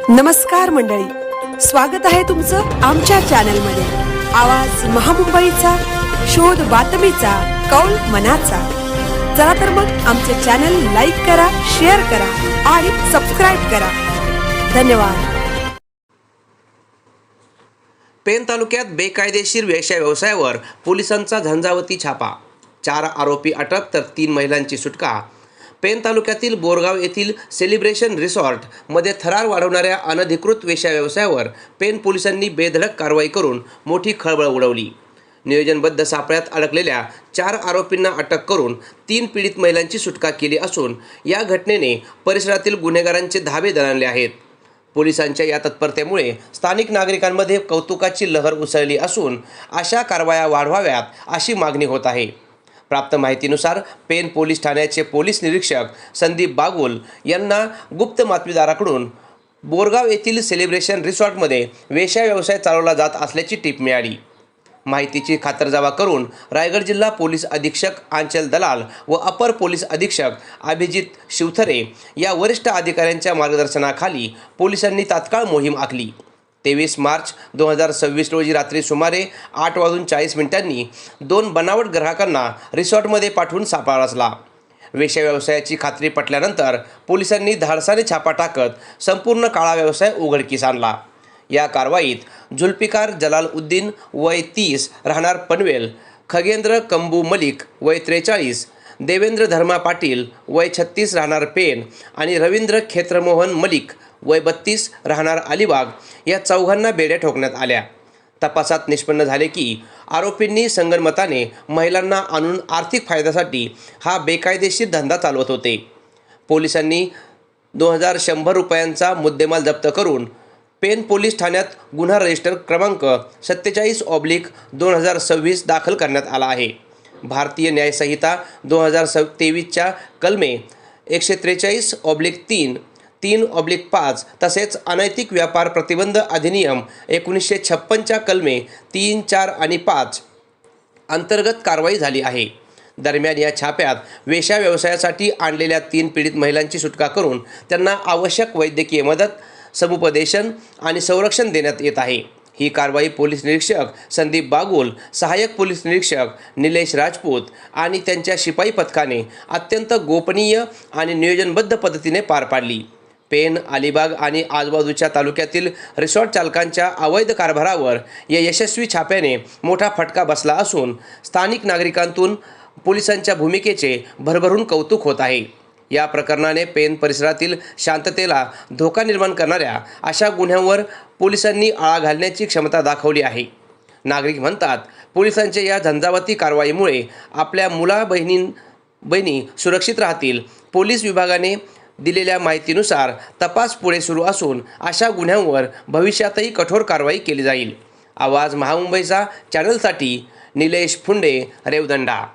नमस्कार मंडळी, स्वागत आहे तुमचं आमच्या चॅनलमध्ये। आवाज महामुंबईचा, शोध बातमीचा, कौल मनाचा। चला तर मग आमचे चॅनल लाईक करा, शेअर करा आणि सबस्क्राइब करा। धन्यवाद। पेन तालुक्यात बेकायदेशीर वेश्या व्यवसायावर पोलिसांचा झंझावती छापा। 4 आरोपी अटक तर 3 महिलांची सुटका। पेन तालुक्यातील बोरगाव येथील सेलिब्रेशन रिसॉर्ट मध्ये थरार वाढवणाऱ्या अनधिकृत वेश्या व्यवसायावर पेन पोलिसांनी बेधडक कारवाई करून मोठी खळबळ उडवली। नियोजनबद्ध सापळ्यात अडकलेल्या 4 आरोपींना अटक करून 3 पीडित महिलांची सुटका केली असून या घटनेने परिसरातील गुन्हेगारांचे धाबे दणाणले आहेत। पोलिसांच्या या तत्परतेमुळे स्थानिक नागरिकांमध्ये कौतुकाची लहर उसळली असून अशा कारवाया वाढवाव्यात अशी मागणी होत आहे। प्राप्त माहितीनुसार पेन पोलीस ठाण्याचे पोलीस निरीक्षक संदीप बागुल यांना गुप्त बातमीदाराकडून बोरगाव येथील सेलिब्रेशन रिसॉर्टमध्ये वेश्या व्यवसाय चालवला जात असल्याची टीप मिळाली। माहितीची खातरजमा करून रायगड जिल्हा पोलीस अधीक्षक आंचल दलाल व अपर पोलीस अधीक्षक अभिजित शिवथरे या वरिष्ठ अधिकाऱ्यांच्या मार्गदर्शनाखाली पोलिसांनी तात्काळ मोहीम आखली। 23 मार्च 2026 रोजी रात्री सुमारे 8:40 2 बनावट ग्राहकांना रिसॉर्टमध्ये पाठवून सापळा रचला। वेश्या व्यवसायाची खात्री पटल्यानंतर पोलिसांनी धाडसाने छापा टाकत संपूर्ण काळा व्यवसाय उघडकीस आणला। या कारवाईत जुल्फिकार जलालउद्दीन वय 30 राहणार पनवेल, खगेंद्र कंबू मलिक वय 43, देवेंद्र धर्मा पाटील वय 36 राहणार पेन आणि रवींद्र खेत्रमोहन मलिक वय 32 राहणार अलिबाग या चौघांना बेड्या ठोकण्यात आल्या। तपासात निष्पन्न झाले की आरोपींनी संगनमताने महिलांना आणून आर्थिक फायद्यासाठी हा बेकायदेशीर धंदा चालवत होते। पोलिसांनी 2100 रुपयांचा मुद्देमाल जप्त करून पेन पोलीस ठाण्यात गुन्हा रजिस्टर क्रमांक 47/2026 दाखल करण्यात आला आहे। भारतीय न्याय संहिता 2023च्या कलमे 143/3, 3/5 तसेच अनैतिक व्यापार प्रतिबंध अधिनियम 1956च्या कलमे 3, 4 आणि 5 अंतर्गत कारवाई झाली आहे। दरम्यान या छाप्यात वेश्या व्यवसायासाठी आणलेल्या 3 पीडित महिलांची सुटका करून त्यांना आवश्यक वैद्यकीय मदत, समुपदेशन आणि संरक्षण देण्यात येत आहे। ही कारवाई पोलीस निरीक्षक संदीप बागुल, सहाय्यक पोलीस निरीक्षक निलेश राजपूत आणि त्यांच्या शिपाई पथकाने अत्यंत गोपनीय आणि नियोजनबद्ध पद्धतीने पार पाडली। पेन, अलिबाग आणि आजूबाजूच्या तालुक्यातील रिसॉर्ट चालकांच्या अवैध कारभारावर या यशस्वी छाप्याने मोठा फटका बसला असून स्थानिक नागरिकांतून पोलिसांच्या भूमिकेचे भरभरून कौतुक होत आहे। या प्रकरणाने पेन परिसरातील शांततेला धोका निर्माण करणाऱ्या अशा गुन्ह्यांवर पोलिसांनी आळा घालण्याची क्षमता दाखवली आहे। नागरिक म्हणतात, पोलिसांच्या या झंझावाती कारवाईमुळे आपल्या बहिणी सुरक्षित राहतील। पोलीस विभागाने दिलेल्या माहितीनुसार तपास पुढे सुरू असून अशा गुन्ह्यांवर भविष्यातही कठोर कारवाई केली जाईल। आवाज महामुंबईचा चॅनलसाठी निलेश फुंडे, रेवदंडा।